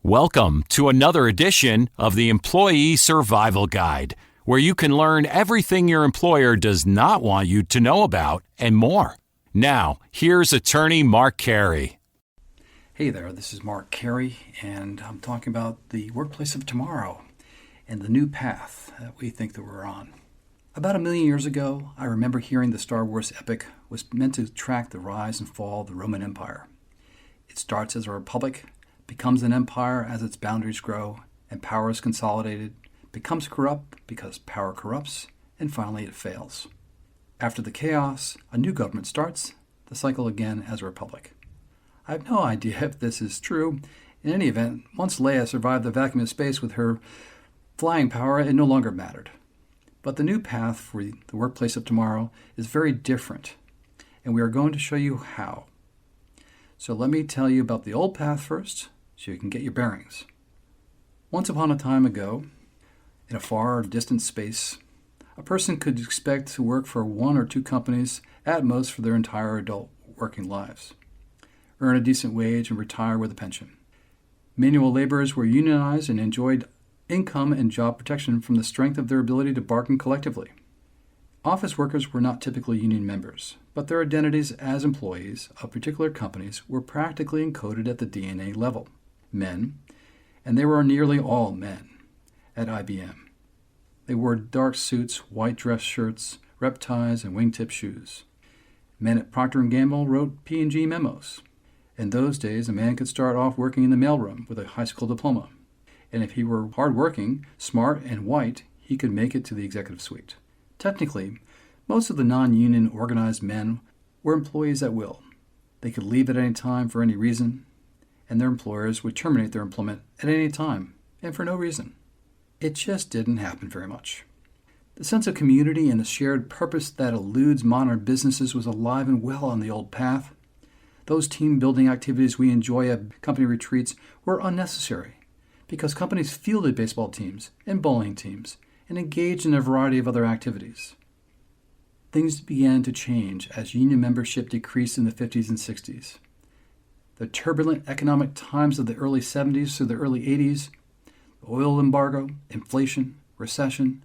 Welcome to another edition of the Employee Survival Guide, where you can learn everything your employer does not want you to know about and more. Now, here's attorney Mark Carey. Hey there, this is Mark Carey, and I'm talking about the workplace of tomorrow and the new path that we think that we're on. About 1 million years ago, I remember hearing the Star Wars epic was meant to track the rise and fall of the Roman Empire. It starts as a republic, becomes an empire as its boundaries grow, and power is consolidated, becomes corrupt because power corrupts, and finally it fails. After the chaos, a new government starts, the cycle again as a republic. I have no idea if this is true. In any event, once Leia survived the vacuum of space with her flying power, it no longer mattered. But the new path for the workplace of tomorrow is very different, and we are going to show you how. So let me tell you about the old path first, so you can get your bearings. Once upon a time ago, in a far distant space, a person could expect to work for 1 or 2 companies at most for their entire adult working lives, earn a decent wage, and retire with a pension. Manual laborers were unionized and enjoyed income and job protection from the strength of their ability to bargain collectively. Office workers were not typically union members, but their identities as employees of particular companies were practically encoded at the DNA level. Men, and they were nearly all men, at IBM. They wore dark suits, white dress shirts, rep ties, and wingtip shoes. Men at Procter & Gamble wrote P&G memos. In those days, a man could start off working in the mailroom with a high school diploma. And if he were hardworking, smart, and white, he could make it to the executive suite. Technically, most of the non-union organized men were employees at will. They could leave at any time for any reason, and their employers would terminate their employment at any time, and for no reason. It just didn't happen very much. The sense of community and the shared purpose that eludes modern businesses was alive and well on the old path. Those team-building activities we enjoy at company retreats were unnecessary, because companies fielded baseball teams and bowling teams and engaged in a variety of other activities. Things began to change as union membership decreased in the 50s and 60s. The turbulent economic times of the early 70s through the early 80s, oil embargo, inflation, recession,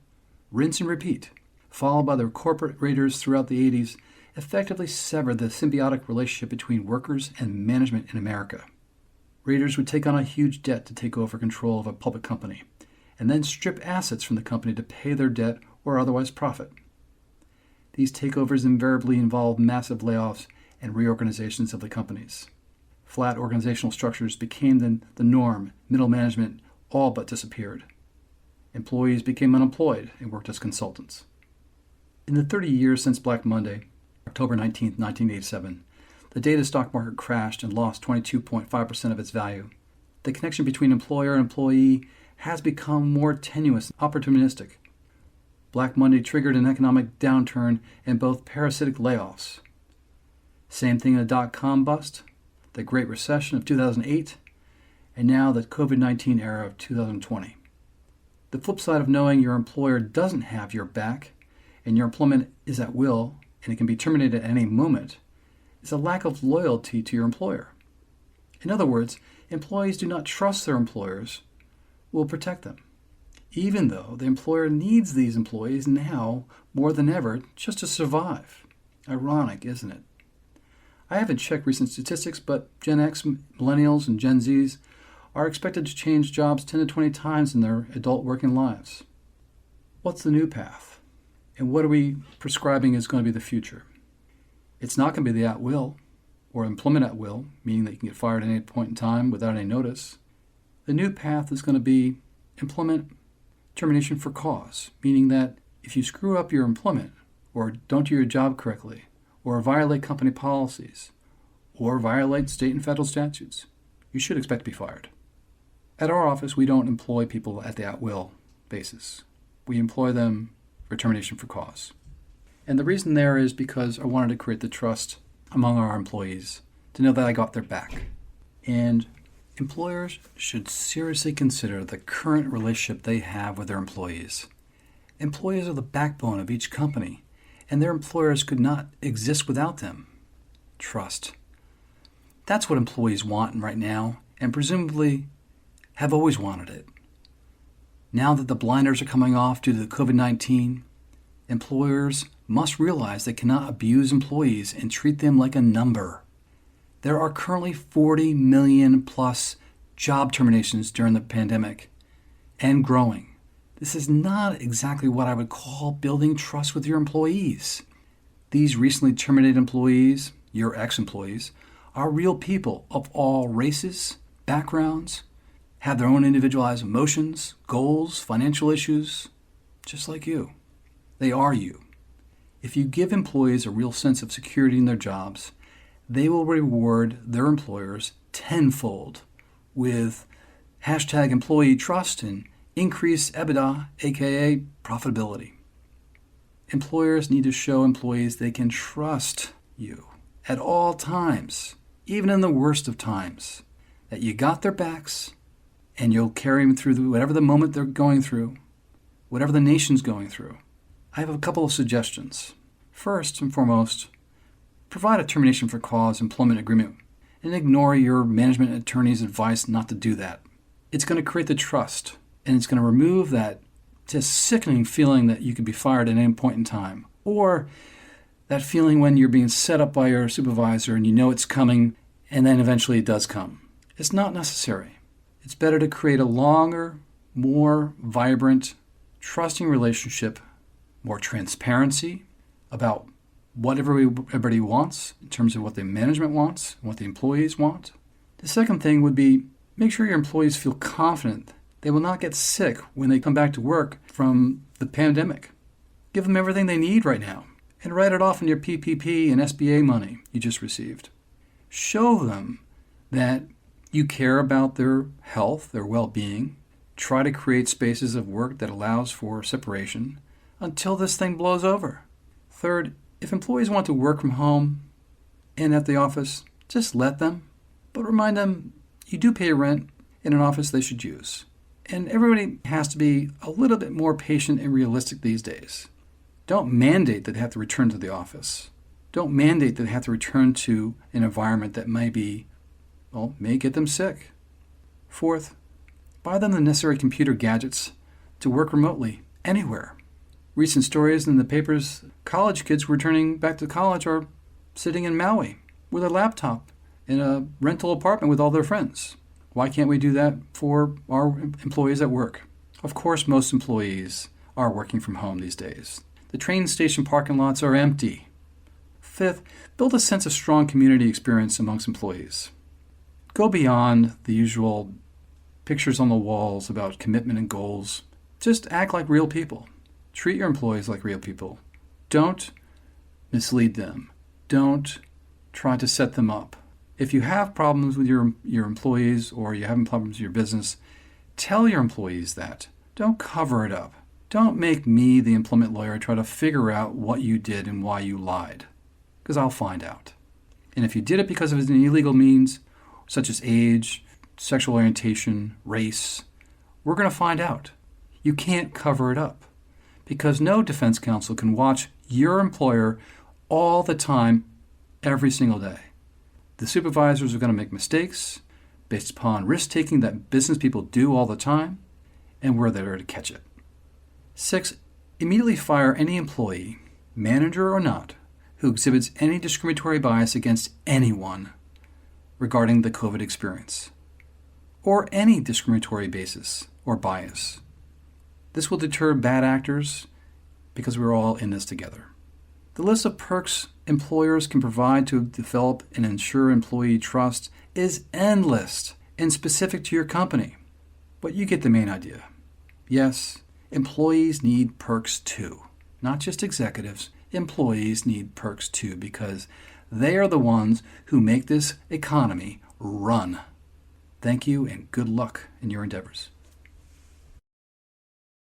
rinse and repeat, followed by the corporate raiders throughout the 80s, effectively severed the symbiotic relationship between workers and management in America. Raiders would take on a huge debt to take over control of a public company, and then strip assets from the company to pay their debt or otherwise profit. These takeovers invariably involved massive layoffs and reorganizations of the companies. Flat organizational structures became the norm, middle management all but disappeared. Employees became unemployed and worked as consultants. In the 30 years since Black Monday, October 19, 1987, the day the stock market crashed and lost 22.5% of its value, the connection between employer and employee has become more tenuous and opportunistic. Black Monday triggered an economic downturn and both parasitic layoffs. Same thing in the dot-com bust, the Great Recession of 2008, and now the COVID-19 era of 2020. The flip side of knowing your employer doesn't have your back and your employment is at will and it can be terminated at any moment is a lack of loyalty to your employer. In other words, employees do not trust their employers will protect them, even though the employer needs these employees now more than ever just to survive. Ironic, isn't it? I haven't checked recent statistics, but Gen X, Millennials, and Gen Zs are expected to change jobs 10 to 20 times in their adult working lives. What's the new path? And what are we prescribing is going to be the future? It's not going to be the at will, or employment at will, meaning that you can get fired at any point in time without any notice. The new path is going to be employment termination for cause, meaning that if you screw up your employment, or don't do your job correctly, or violate company policies, or violate state and federal statutes, you should expect to be fired. At our office, we don't employ people at the at-will basis. We employ them for termination for cause. And the reason there is because I wanted to create the trust among our employees to know that I got their back. And employers should seriously consider the current relationship they have with their employees. Employees are the backbone of each company, and their employers could not exist without them. Trust. That's what employees want right now, and presumably have always wanted it. Now that the blinders are coming off due to the COVID-19, employers must realize they cannot abuse employees and treat them like a number. There are currently 40 million plus job terminations during the pandemic and growing. This is not exactly what I would call building trust with your employees. These recently terminated employees, your ex-employees, are real people of all races, backgrounds, have their own individualized emotions, goals, financial issues, just like you. They are you. If you give employees a real sense of security in their jobs, they will reward their employers tenfold with hashtag employee trust and increased EBITDA, aka profitability. Employers need to show employees they can trust you at all times, even in the worst of times, that you got their backs and you'll carry them through whatever the moment they're going through, whatever the nation's going through. I have a couple of suggestions. First and foremost, provide a termination for cause employment agreement and ignore your management attorney's advice not to do that. It's going to create the trust, and it's going to remove that just sickening feeling that you could be fired at any point in time, or that feeling when you're being set up by your supervisor and you know it's coming and then eventually it does come. It's not necessary. It's better to create a longer, more vibrant, trusting relationship, more transparency about what everybody wants in terms of what the management wants and what the employees want. The second thing would be make sure your employees feel confident they will not get sick when they come back to work from the pandemic. Give them everything they need right now and write it off in your PPP and SBA money you just received. Show them that you care about their health, their well-being. Try to create spaces of work that allows for separation until this thing blows over. Third, if employees want to work from home and at the office, just let them. But remind them you do pay rent in an office they should use. And everybody has to be a little bit more patient and realistic these days. Don't mandate that they have to return to the office. Don't mandate that they have to return to an environment that may get them sick. Fourth, buy them the necessary computer gadgets to work remotely, anywhere. Recent stories in the papers, college kids returning back to college are sitting in Maui with a laptop in a rental apartment with all their friends. Why can't we do that for our employees at work? Of course, most employees are working from home these days. The train station parking lots are empty. Fifth, build a sense of strong community experience amongst employees. Go beyond the usual pictures on the walls about commitment and goals. Just act like real people. Treat your employees like real people. Don't mislead them. Don't try to set them up. If you have problems with your employees or you're having problems with your business, tell your employees that. Don't cover it up. Don't make me, the employment lawyer, try to figure out what you did and why you lied, because I'll find out. And if you did it because of an illegal means, such as age, sexual orientation, race, we're going to find out. You can't cover it up, because no defense counsel can watch your employer all the time, every single day. The supervisors are going to make mistakes based upon risk-taking that business people do all the time, and we're there to catch it. 6, immediately fire any employee, manager or not, who exhibits any discriminatory bias against anyone regarding the COVID experience, or any discriminatory basis or bias. This will deter bad actors because we're all in this together. The list of perks employers can provide to develop and ensure employee trust is endless and specific to your company. But you get the main idea. Yes, employees need perks too. Not just executives, employees need perks too, because they are the ones who make this economy run. Thank you and good luck in your endeavors.